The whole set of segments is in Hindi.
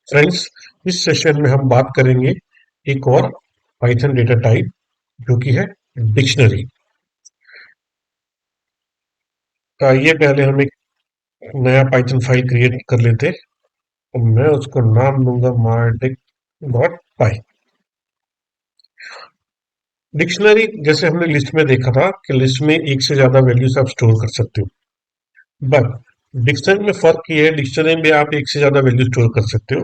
फ्रेंड्स, इस सेशन में हम बात करेंगे एक और पाइथन डेटा टाइप जो कि है डिक्शनरी। तो आइए पहले हम एक नया पाइथन फाइल क्रिएट कर लेते और मैं उसको नाम दूंगा mydict.py। डिक्शनरी जैसे हमने लिस्ट में देखा था कि लिस्ट में एक से ज्यादा वैल्यूज आप स्टोर कर सकते हो, बट डिक्शनरी में फर्क ये है, डिक्शनरी में आप एक से ज्यादा वैल्यू स्टोर कर सकते हो,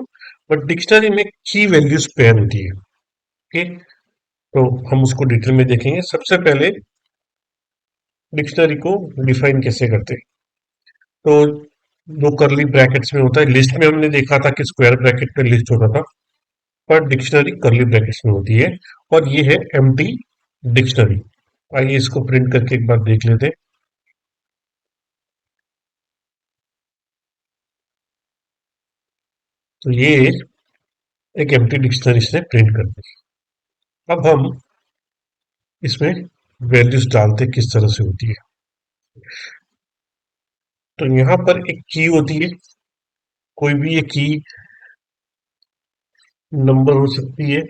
बट डिक्शनरी में की वैल्यूज पेयर होती है। ओके, तो हम उसको डिटेल में देखेंगे। सबसे पहले डिक्शनरी को डिफाइन कैसे करते हैं, तो दो करली ब्रैकेट्स में होता है। लिस्ट में हमने देखा था कि स्क्वायर ब्रैकेट में लिस्ट होता था, पर डिक्शनरी करली ब्रैकेट्स में होती है और ये है एम्प्टी डिक्शनरी। आइए इसको प्रिंट करके एक बार देख लेते हैं। तो ये एक एम्प्टी डिक्शनरी से प्रिंट कर दी। अब हम इसमें वैल्यूज डालते किस तरह से होती है। तो यहाँ पर एक की होती है, कोई भी ये की नंबर हो सकती है,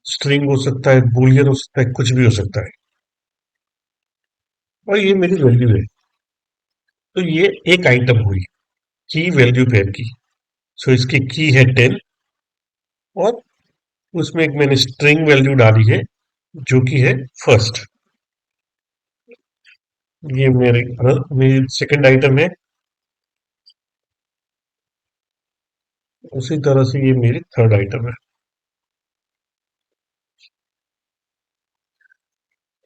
स्ट्रिंग हो सकता है, बूलियन हो सकता है, कुछ भी हो सकता है, और ये मेरी वैल्यू है। तो ये एक आइटम हुई की वैल्यू पेयर की। सो इसकी की है 10 और उसमें एक मैंने स्ट्रिंग वैल्यू डाली है जो कि है फर्स्ट। ये मेरी सेकंड आइटम है। उसी तरह से ये मेरी थर्ड आइटम है।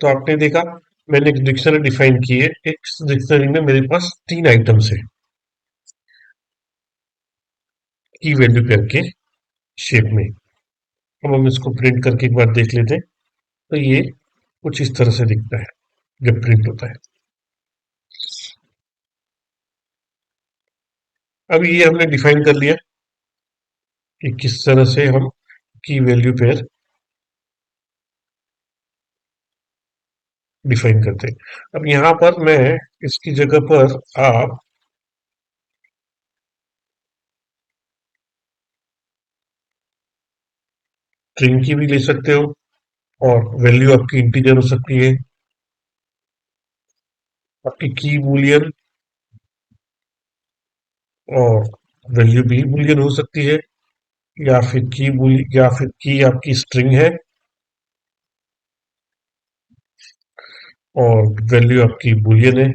तो आपने देखा, मैंने एक डिक्शनरी डिफाइन की है। एक डिक्शनरी में मेरे पास तीन आइटम्स है की वैल्यू पेयर के शेप में। अब हम इसको प्रिंट करके एक बार देख लेते हैं। तो ये कुछ इस तरह से दिखता है जब प्रिंट होता है। अब ये हमने डिफाइन कर लिया कि किस तरह से हम की वैल्यू पेयर डिफाइन करते हैं। अब यहाँ पर मैं इसकी जगह पर आप स्ट्रिंग की भी ले सकते हो और वैल्यू आपकी इंटीजर हो सकती है, आपकी की बूलियन और वैल्यू भी बूलियन हो सकती है, या फिर की आपकी स्ट्रिंग है और वैल्यू आपकी बूलियन है।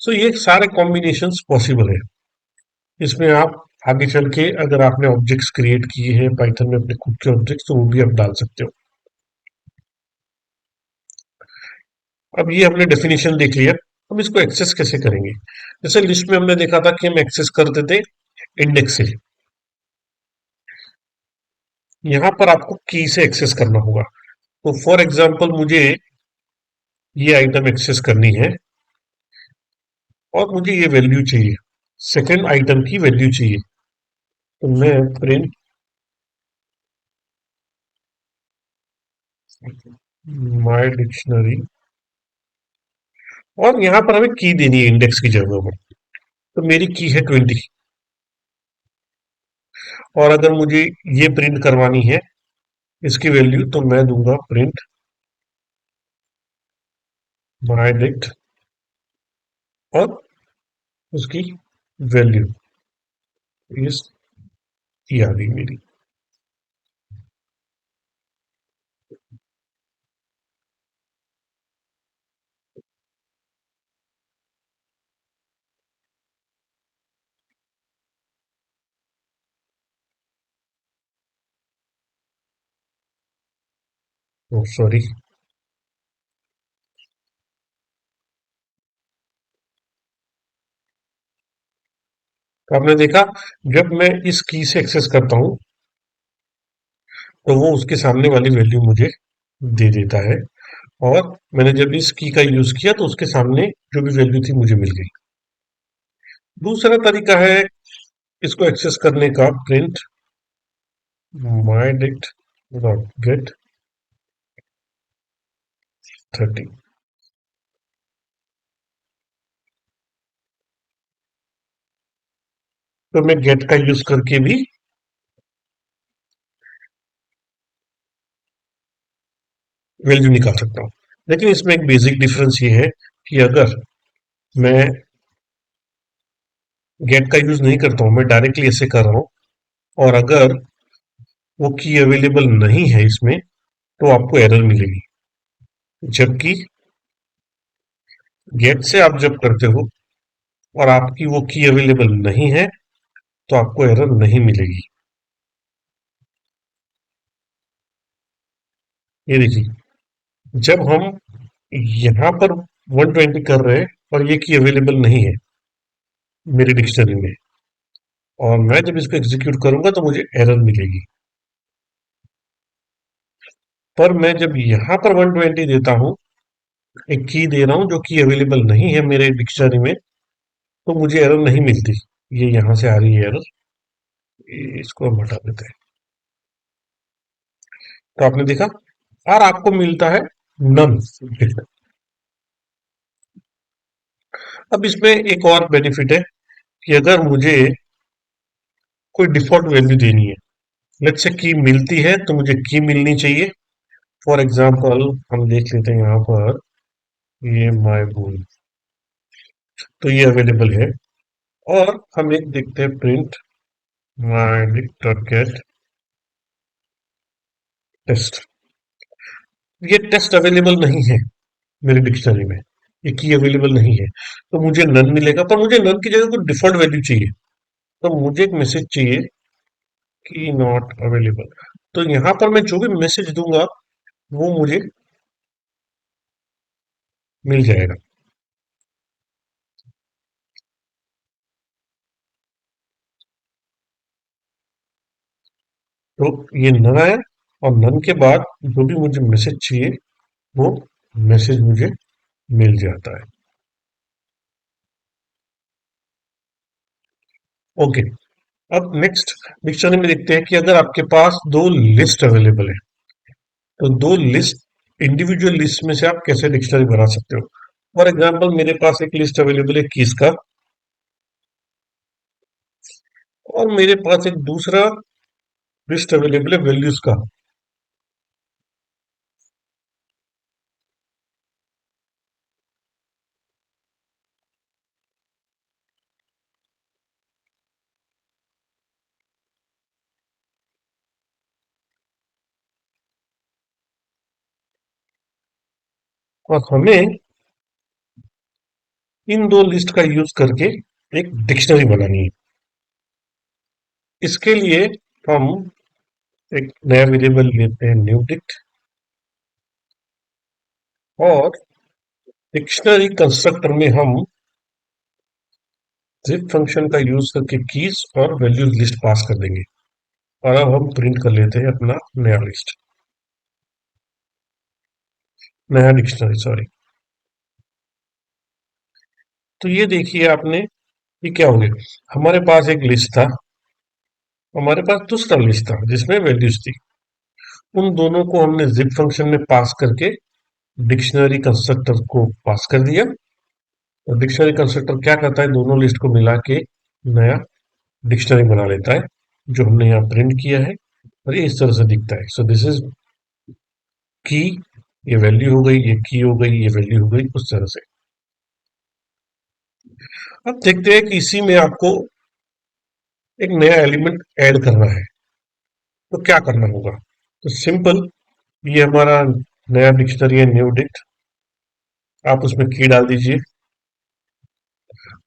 सो ये सारे कॉम्बिनेशंस पॉसिबल है। इसमें आप आगे चल के अगर आपने ऑब्जेक्ट्स क्रिएट किए हैं पाइथन में अपने खुद के ऑब्जेक्ट्स, तो वो भी आप डाल सकते हो। अब ये हमने डेफिनेशन देख लिया। हम इसको एक्सेस कैसे करेंगे। जैसे लिस्ट में हमने देखा था कि हम एक्सेस करते थे इंडेक्स से, यहां पर आपको की से एक्सेस करना होगा। तो फॉर एग्जांपल मुझे ये आइटम एक्सेस करनी है और मुझे ये वैल्यू चाहिए, सेकंड आइटम की वैल्यू चाहिए। तो मैं प्रिंट माय डिक्शनरी और यहां पर हमें की देनी है इंडेक्स की जगह पर। तो मेरी की है 20 और अगर मुझे ये प्रिंट करवानी है इसकी वैल्यू, तो मैं दूंगा प्रिंट माय डिक्ट और उसकी वैल्यू इस ये आ गई मेरी। सॉरी। तो आपने देखा, जब मैं इस की से एक्सेस करता हूं तो वो उसके सामने वाली वैल्यू मुझे दे देता है, और मैंने जब इस की का यूज किया तो उसके सामने जो भी वैल्यू थी मुझे मिल गई। दूसरा तरीका है इसको एक्सेस करने का, print my dict dot gate 30। तो मैं गेट का यूज करके भी वैल्यू निकाल सकता हूँ। लेकिन इसमें एक बेसिक डिफरेंस ये है कि अगर मैं गेट का यूज नहीं करता हूँ, मैं डायरेक्टली ऐसे कर रहा हूँ, और अगर वो की अवेलेबल नहीं है इसमें, तो आपको एरर मिलेगी। जबकि गेट से आप जब करते हो और आपकी वो की अवेलेबल नहीं है, तो आपको एरर नहीं मिलेगी। ये देखिए, जब हम यहाँ पर 120 कर रहे हैं और ये की अवेलेबल नहीं है मेरी डिक्शनरी में, और मैं जब इसको एग्जीक्यूट करूंगा तो मुझे एरर मिलेगी। पर मैं जब यहाँ पर 120 देता हूँ, एक की दे रहा हूँ जो कि अवेलेबल नहीं है मेरे डिक्शनरी में, तो मुझे एरर नहीं मिलती। ये यहाँ से आ रही है एरर, इसको हम हटा देते हैं। तो आपने देखा, और आपको मिलता है नन। अब इसमें एक और बेनिफिट है कि अगर मुझे कोई डिफॉल्ट वैल्यू देनी है, लेट्स से की मिलती है तो मुझे की मिलनी चाहिए। फॉर एग्जांपल हम देख लेते हैं यहाँ पर, ये माय बुल, तो ये अवेलेबल है। और हम एक देखते हैं print my dot get test. ये टेस्ट अवेलेबल नहीं है मेरी डिक्शनरी में, ये की अवेलेबल नहीं है, तो मुझे नन मिलेगा। पर मुझे नन की जगह कोई डिफॉल्ट वैल्यू चाहिए, तो मुझे एक मैसेज चाहिए कि नॉट अवेलेबल। तो यहाँ पर मैं जो भी मैसेज दूंगा वो मुझे मिल जाएगा। तो ये नन आया, और नन के बाद जो भी मुझे मैसेज चाहिए वो मैसेज मुझे मिल जाता है। ओके, अब नेक्स्ट डिक्शनरी में देखते हैं कि अगर आपके पास दो लिस्ट अवेलेबल है, तो दो लिस्ट, इंडिविजुअल लिस्ट में से आप कैसे डिक्शनरी बना सकते हो। फॉर एग्जाम्पल मेरे पास एक लिस्ट अवेलेबल है कीज का, और मेरे पास एक दूसरा लिस्ट अवेलेबल है वैल्यूज का। और हमें इन दो लिस्ट का यूज करके एक डिक्शनरी बनानी है। इसके लिए हम एक नया वेरिएबल लेते हैं न्यू डिक्ट, और डिक्शनरी कंस्ट्रक्टर में हम जिप फंक्शन का यूज करके कीज और वैल्यूज लिस्ट पास कर देंगे। और अब हम प्रिंट कर लेते हैं अपना नया लिस्ट, नया डिक्शनरी, सॉरी। तो ये देखिए आपने, ये क्या हो गया, हमारे पास एक लिस्ट था, हमारे पास दूसरा लिस्ट था जिसमें वैल्यूज थी। उन दोनों को हमने जिप फंक्शन में पास करके डिक्शनरी कंस्ट्रक्टर को पास कर दिया। और डिक्शनरी कंस्ट्रक्टर क्या करता है, दोनों लिस्ट को मिला के नया डिक्शनरी बना लेता है, जो हमने यहाँ प्रिंट किया है। और ये इस तरह से दिखता है। सो दिस इज की, ये वैल्यू हो गई, ये की हो गई, ये वैल्यू हो गई, उस तरह से। अब देखते हैं कि इसी में आपको एक नया एलिमेंट ऐड करना है, तो क्या करना होगा। तो सिंपल, ये हमारा नया डिक्शनरी है न्यू डिक्ट, आप उसमें की डाल दीजिए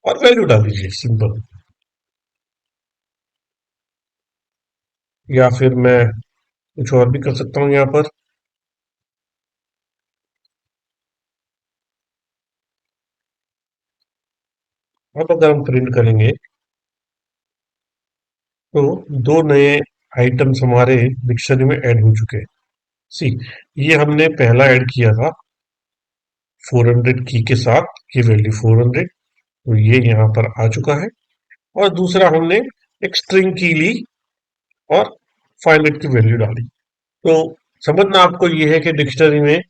और वैल्यू डाल दीजिए, सिंपल। या फिर मैं कुछ और भी कर सकता हूँ यहाँ पर। अब अगर हम प्रिंट करेंगे, तो दो नए आइटम्स हमारे डिक्शनरी में ऐड हो चुके हैं। सी, ये हमने पहला ऐड किया था 400 की के साथ, ये वैल्यू 400, तो ये यहाँ पर आ चुका है। और दूसरा हमने एक स्ट्रिंग की ली और 500 की वैल्यू डाली। तो समझना आपको ये है कि डिक्शनरी में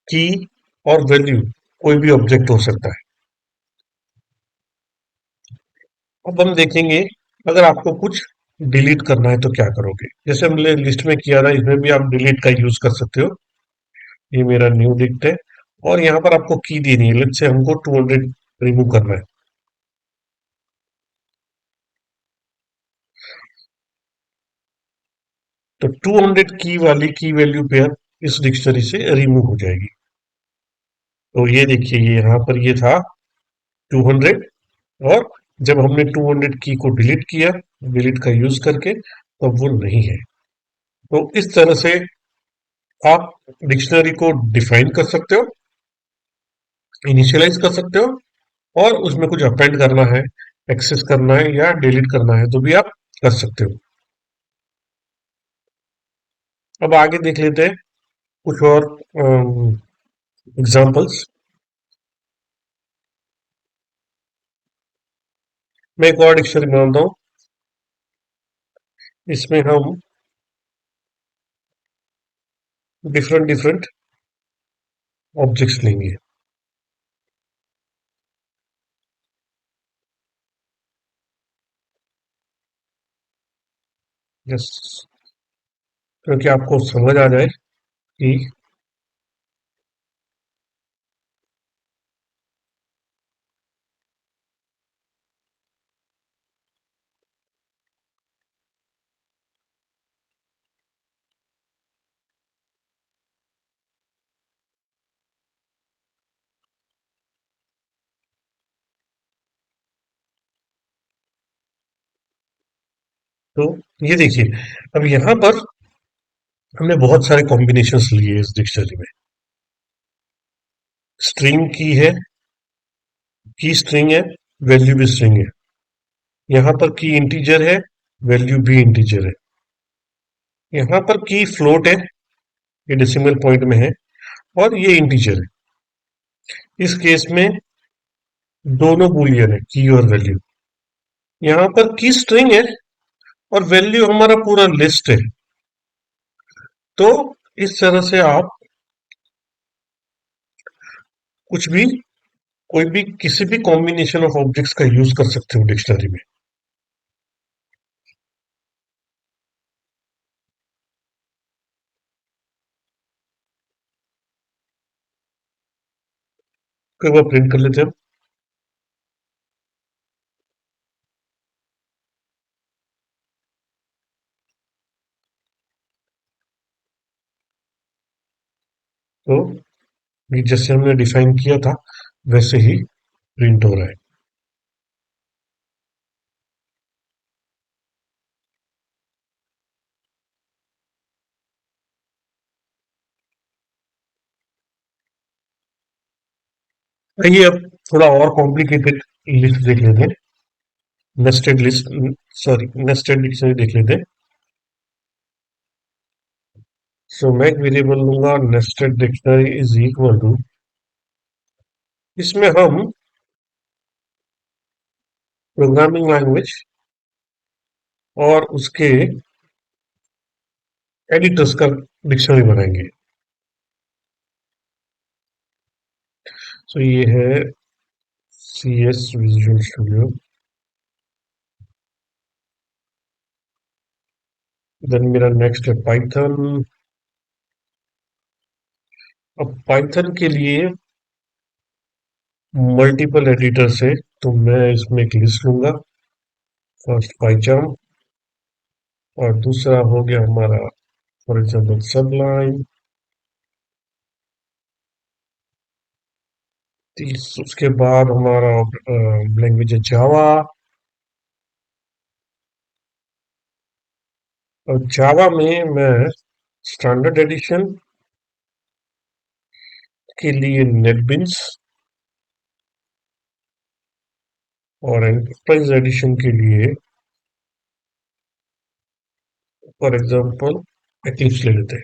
की और वैल्यू कोई भी ऑब्जेक्ट हो सकता है। अब हम देखेंगे, अगर आपको कुछ डिलीट करना है तो क्या करोगे। जैसे हमने लिस्ट में किया था, इसमें भी आप डिलीट का यूज कर सकते हो। ये मेरा न्यू डिक्ट है और यहाँ पर आपको की देनी है। लेट्स से हमको 200 रिमूव करना है। तो 200 की वाली की वैल्यू पेयर इस डिक्शनरी से रिमूव हो जाएगी। तो ये देखिए, ये यहाँ पर ये था 200, और जब हमने 200 की को डिलीट किया, डिलीट का यूज करके, तो वो नहीं है। तो इस तरह से आप डिक्शनरी को डिफाइन कर सकते हो, इनिशियलाइज कर सकते हो, और उसमें कुछ अपेंड करना है, एक्सेस करना है या डिलीट करना है तो भी आप कर सकते हो। अब आगे देख लेते हैं कुछ और एग्जांपल्स। मैं एक और डिक्शनरी बनाता हूँ। इसमें हम डिफरेंट डिफरेंट ऑब्जेक्ट्स लेंगे। यस, क्योंकि आपको समझ आ जाए कि तो ये देखिए, अब यहाँ पर हमने बहुत सारे कॉम्बिनेशंस लिए इस डिक्शनरी में। स्ट्रिंग की है, की स्ट्रिंग है, वैल्यू भी स्ट्रिंग है। यहाँ पर की इंटीजर है, वैल्यू भी इंटीजर है। यहाँ पर की फ्लोट है, ये डेसिमल पॉइंट में है, और ये इंटीजर है। इस केस में दोनों बूलियन है, की और वैल्यू। यहाँ पर की स्ट्रिंग है और वैल्यू हमारा पूरा लिस्ट है। तो इस तरह से आप कुछ भी, कोई भी, किसी भी कॉम्बिनेशन ऑफ ऑब्जेक्ट्स का यूज कर सकते हो डिक्शनरी में। कई बार प्रिंट कर लेते हैं। तो ये जैसे हमने डिफाइन किया था वैसे ही प्रिंट हो रहा है। आइए अब थोड़ा और कॉम्प्लिकेटेड लिस्ट देख लेते हैं। Nested list, sorry, nested dictionary देख लेते हैं। सो मैं एक वेरिएबल लूंगा, nested dictionary is equal to, इसमें हम प्रोग्रामिंग लैंग्वेज और उसके एडिटर्स का डिक्शनरी बनाएंगे। सो ये है C S visual studio. Then मेरा नेक्स्ट है पाइथन। अब पाइथन के लिए मल्टीपल एडिटर्स है, तो मैं इसमें एक लिस्ट लूंगा। फर्स्ट पाइचाम, और दूसरा हो गया हमारा फॉर एग्जाम्पल सबलाइन। उसके बाद हमारा लैंग्वेज है जावा। और जावा में मैं स्टैंडर्ड एडिशन के लिए नेटबिन्स, और एंटरप्राइज एडिशन के लिए फॉर एग्जाम्पल एक्लिप्स ले लेते हैं।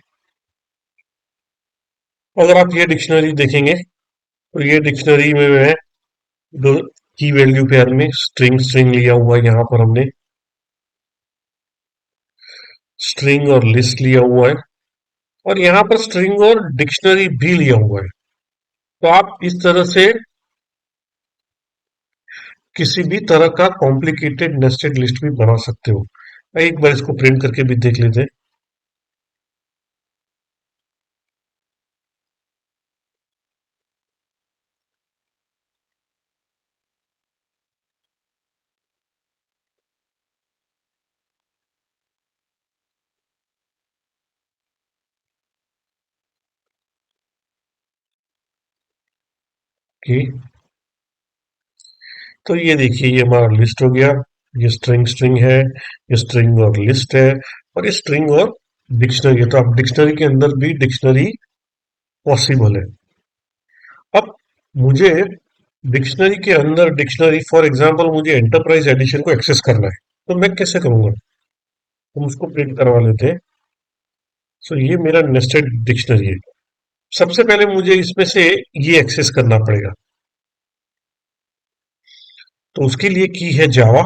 अगर आप ये डिक्शनरी देखेंगे तो ये डिक्शनरी में है दो की वैल्यू पेयर में स्ट्रिंग स्ट्रिंग लिया हुआ है। यहाँ पर हमने स्ट्रिंग और लिस्ट लिया हुआ है, और यहाँ पर स्ट्रिंग और डिक्शनरी भी लिया हुआ है। तो आप इस तरह से किसी भी तरह का कॉम्प्लिकेटेड नेस्टेड लिस्ट भी बना सकते हो। एक बार इसको प्रिंट करके भी देख लेते हैं। कि तो ये देखिए ये हमारा लिस्ट हो गया। ये स्ट्रिंग स्ट्रिंग है, ये स्ट्रिंग और लिस्ट है, और ये स्ट्रिंग और डिक्शनरी है। तो अब डिक्शनरी के अंदर भी डिक्शनरी पॉसिबल है। अब मुझे डिक्शनरी के अंदर डिक्शनरी, फॉर एग्जांपल मुझे एंटरप्राइज एडिशन को एक्सेस करना है, तो मैं कैसे करूंगा? हम उसको प्रिंट करवा लेते हैं। सो ये मेरा नेस्टेड डिक्शनरी है। सबसे पहले मुझे इसमें से ये एक्सेस करना पड़ेगा, तो उसके लिए की है जावा।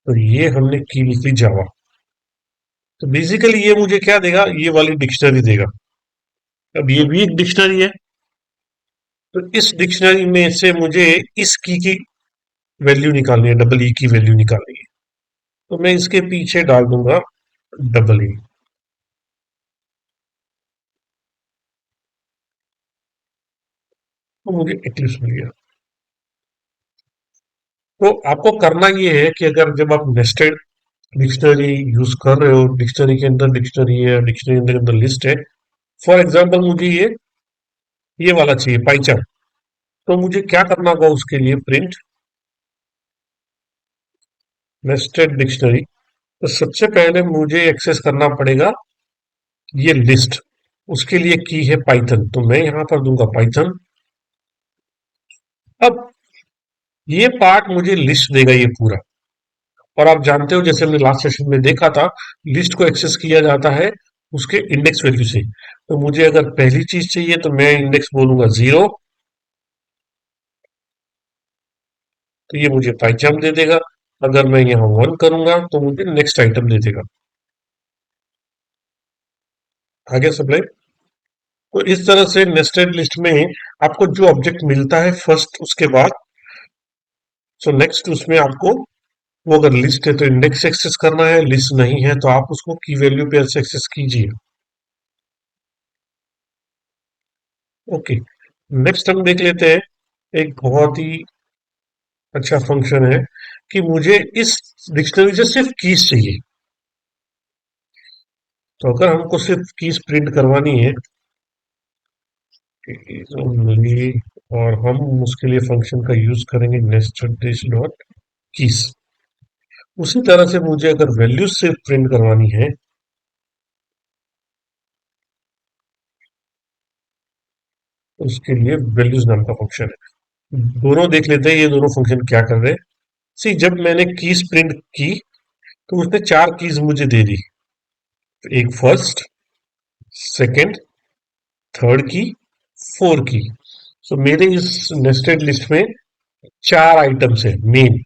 तो ये हमने की लिख ली जावा। तो बेसिकली ये मुझे क्या देगा? ये वाली डिक्शनरी देगा। अब ये भी एक डिक्शनरी है, तो इस डिक्शनरी में से मुझे इस की वैल्यू निकालनी है, डबल ई की वैल्यू निकालनी है। तो मैं इसके पीछे डाल दूंगा डबल ई। तो मुझे एक्लिप्स मिल गया। तो आपको करना ये है कि अगर जब आप नेस्टेड डिक्शनरी यूज कर रहे हो, डिक्शनरी के अंदर डिक्शनरी है, डिक्शनरी के अंदर लिस्ट है। फॉर एग्जांपल मुझे ये वाला चाहिए पाइचार। तो मुझे क्या करना होगा? उसके लिए प्रिंट नेस्टेड डिक्शनरी। तो सबसे पहले मुझे एक्सेस करना पड़ेगा ये लिस्ट। उसके लिए की है पाइथन, तो मैं यहां पर दूंगा पाइथन। अब ये पार्ट मुझे लिस्ट देगा ये पूरा। और आप जानते हो, जैसे हमने लास्ट सेशन में देखा था, लिस्ट को एक्सेस किया जाता है उसके इंडेक्स वैल्यू से। तो मुझे अगर पहली चीज चाहिए तो मैं इंडेक्स बोलूंगा 0। तो ये मुझे पाइथन दे देगा। अगर मैं यहाँ 1 करूंगा तो मुझे नेक्स्ट आइटम दे देगा। आगे सप्लाई। तो इस तरह से नेस्टेड लिस्ट में आपको जो ऑब्जेक्ट मिलता है फर्स्ट, उसके बाद सो नेक्स्ट उसमें आपको, वो अगर लिस्ट है तो इंडेक्स एक्सेस करना है, लिस्ट नहीं है तो आप उसको की वैल्यू पे एक्सेस कीजिए। ओके, नेक्स्ट हम देख लेते हैं एक बहुत ही अच्छा फंक्शन है कि मुझे इस डिक्शनरी से सिर्फ कीज चाहिए। तो अगर हमको सिर्फ कीज प्रिंट करवानी है keys only, और हम उसके लिए फंक्शन का यूज करेंगे नेस्टेड दिस डॉट कीज। उसी तरह से मुझे अगर वैल्यूज से प्रिंट करवानी है, तो उसके लिए वैल्यूज नाम का फंक्शन है। दोनों देख लेते हैं ये दोनों फंक्शन क्या कर रहे हैं। सी, जब मैंने कीज प्रिंट की तो उसने 4 कीज मुझे दे दी। एक फर्स्ट, सेकंड, थर्ड की, फोर की। सो मेरे इस नेस्टेड लिस्ट में 4 आइटम्स है मेन,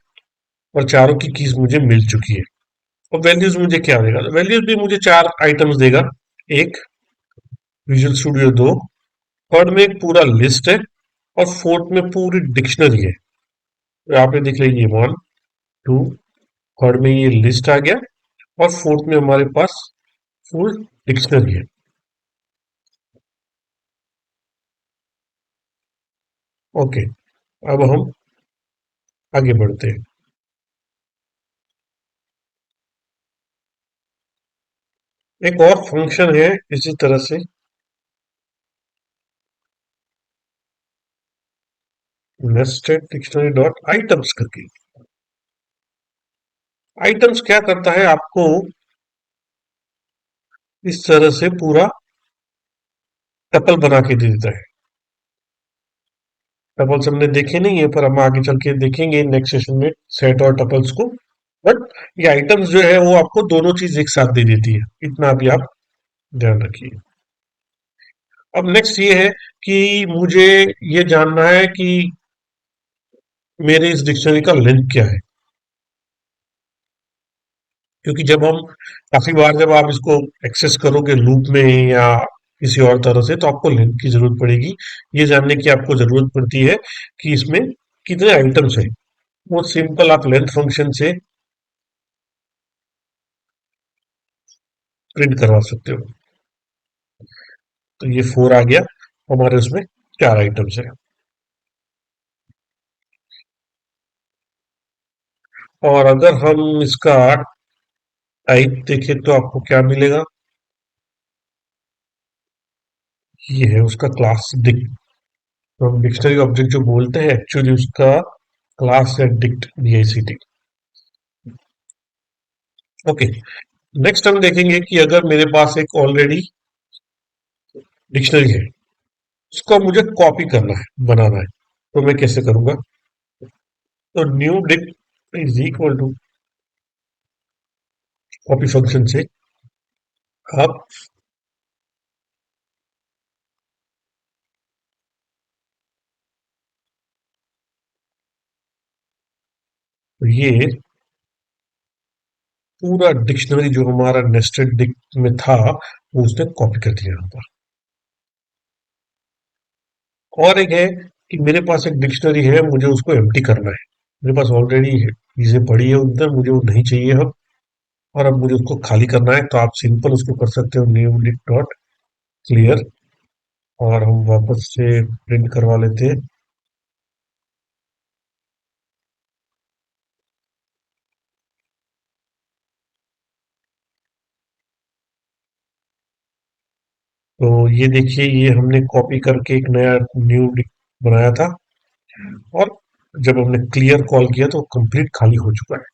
और चारों की कीज मुझे मिल चुकी है। और वैल्यूज मुझे क्या देगा? वैल्यूज भी मुझे 4 आइटम्स देगा। एक विजुअल स्टूडियो 2, थर्ड में एक पूरा लिस्ट है, और फोर्थ में पूरी डिक्शनरी है। तो यहाँ पे देख लीजिए 1 2, थर्ड में ये लिस्ट आ गया, और फोर्थ में हमारे पास फुल डिक्शनरी है। ओके, अब हम आगे बढ़ते हैं। एक और फंक्शन है इसी तरह से, नेस्टेड डिक्शनरी डॉट आइटम्स करके। आइटम्स क्या करता है? आपको इस तरह से पूरा टपल बना के दे देता है। टपल्स हमने देखे नहीं है, पर हम आगे चल के देखेंगे नेक्स्ट सेशन में सेट और टपल्स को। बट ये आइटम्स जो है वो आपको दोनों चीज एक साथ दे देती है, इतना भी आप ध्यान रखिए। अब नेक्स्ट ये है कि मुझे ये जानना है कि मेरे इस डिक्शनरी का लेंथ क्या है। क्योंकि जब हम काफी बार जब आप इसको एक्सेस करोगे लूप में या किसी और तरह से, तो आपको लेंथ की जरूरत पड़ेगी। ये जानने की आपको जरूरत पड़ती है कि इसमें कितने आइटम्स हैं। बहुत सिंपल, आप लेंथ फंक्शन से प्रिंट करवा सकते हो। तो ये 4 आ गया, हमारे उसमें 4 आइटम्स है। और अगर हम इसका टाइप देखें तो आपको क्या मिलेगा? ये है उसका क्लास डिक्ट। तो हम डिक्शनरी ऑब्जेक्ट जो बोलते हैं एक्चुअली उसका क्लास है डिक्ट, DICT। ओके, नेक्स्ट हम देखेंगे कि अगर मेरे पास एक ऑलरेडी डिक्शनरी है, उसको मुझे कॉपी करना है, बनाना है, तो मैं कैसे करूंगा? तो new dict is equal to copy function से आप ये पूरा डिक्शनरी जो हमारा नेस्टेड डिक में था वो उसने कॉपी कर दिया यहाँ पर। और एक है कि मेरे पास एक डिक्शनरी है, मुझे उसको एम्प्टी करना है। मेरे पास ऑलरेडी चीजें पड़ी है उधर, मुझे वो नहीं चाहिए अब, और अब मुझे उसको खाली करना है। तो आप सिंपल उसको कर सकते हो न्यू डिक डॉट क्लियर, और हम वापस से प्रिंट करवा लेते हैं। तो ये देखिए, ये हमने कॉपी करके एक नया न्यू डिक बनाया था, और जब हमने क्लियर कॉल किया तो कंप्लीट खाली हो चुका है।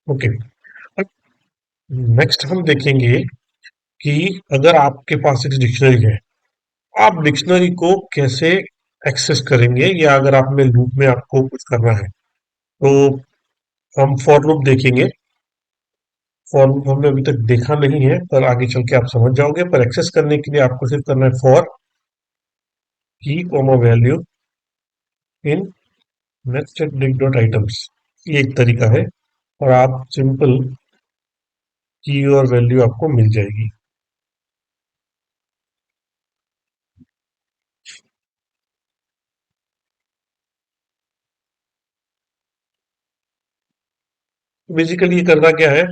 ओके, नेक्स्ट हम देखेंगे कि अगर आपके पास एक डिक्शनरी है, आप डिक्शनरी को कैसे एक्सेस करेंगे, या अगर आप में लूप में आपको कुछ करना है तो हम फॉर लूप देखेंगे। फॉर लूप हमने अभी तक देखा नहीं है, पर आगे चल के आप समझ जाओगे। पर एक्सेस करने के लिए आपको सिर्फ करना है फॉर की comma value in nested Dick dot items, ये एक तरीका है, और आप सिंपल की और वैल्यू आपको मिल जाएगी। बेसिकली ये करना क्या है,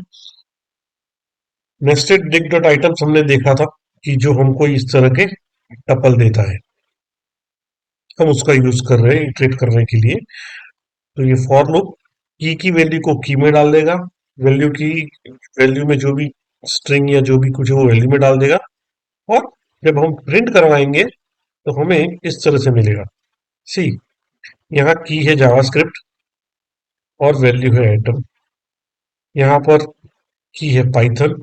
नेस्टेड डिक डॉट आइटम्स हमने देखा था कि जो हमको इस तरह के टपल देता है, हम उसका यूज कर रहे हैं इटरेट करने के लिए। तो ये फॉर लूप की वैल्यू को की में डाल देगा, वैल्यू की वैल्यू में जो भी स्ट्रिंग या जो भी कुछ है वो वैल्यू में डाल देगा, और जब हम प्रिंट करवाएंगे तो हमें इस तरह से मिलेगा। सी, यहाँ की है जावास्क्रिप्ट और वैल्यू है एटम, यहाँ पर की है पाइथन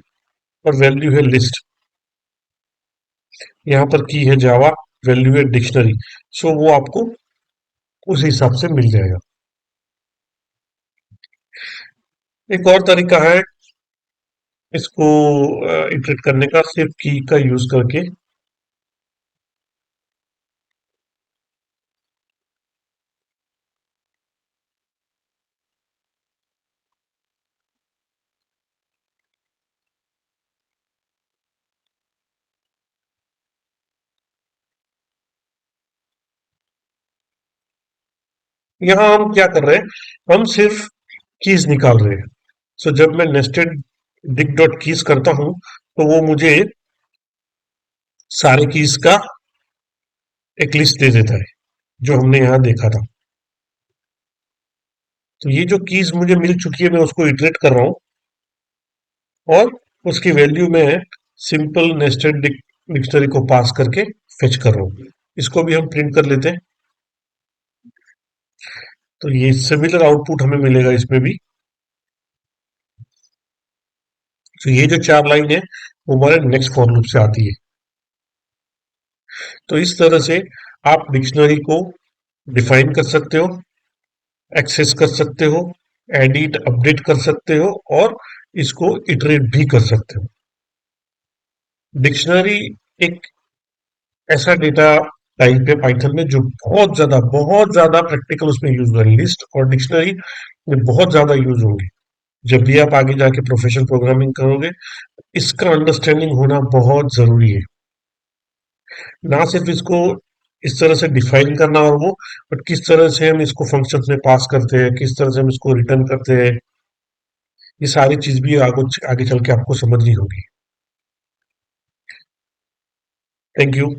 और वैल्यू है लिस्ट, यहाँ पर की है जावा, वैल्यू है डिक्शनरी। सो वो आपको उस हिसाब से मिल जाएगा। एक और तरीका है इसको इटरेट करने का, सिर्फ की का यूज करके। यहाँ हम क्या कर रहे हैं, हम सिर्फ कीज निकाल रहे हैं। सो जब मैं नेस्टेड डिक डॉट कीज करता हूं तो वो मुझे सारे कीज का एक लिस्ट दे देता है, जो हमने यहाँ देखा था। तो ये जो कीज मुझे मिल चुकी है, मैं उसको इटरेट कर रहा हूँ, और उसकी वैल्यू में सिंपल नेस्टेड डिक्शनरी को पास करके फेच कर रहा हूँ। इसको भी हम प्रिंट कर लेते हैं, तो ये सिमिलर आउटपुट हमें मिलेगा इसमें भी। तो ये जो चार लाइन है वो हमारे नेक्स्ट फॉर लूप से आती है। तो इस तरह से आप डिक्शनरी को डिफाइन कर सकते हो, एक्सेस कर सकते हो, एडिट अपडेट कर सकते हो, और इसको इटरेट भी कर सकते हो। डिक्शनरी एक ऐसा डेटा टाइप है पाइथन में जो बहुत ज्यादा प्रैक्टिकल उसमें यूज होगा। लिस्ट और डिक्शनरी में बहुत ज्यादा यूज होंगे। जब भी आप आगे जाके प्रोफेशनल प्रोग्रामिंग करोगे, इसका अंडरस्टैंडिंग होना बहुत जरूरी है। ना सिर्फ इसको इस तरह से डिफाइन करना और वो, बट किस तरह से हम इसको फंक्शन में पास करते हैं, किस तरह से हम इसको रिटर्न करते हैं, ये सारी चीज भी आगे आगे चल के आपको समझनी होगी। Thank you.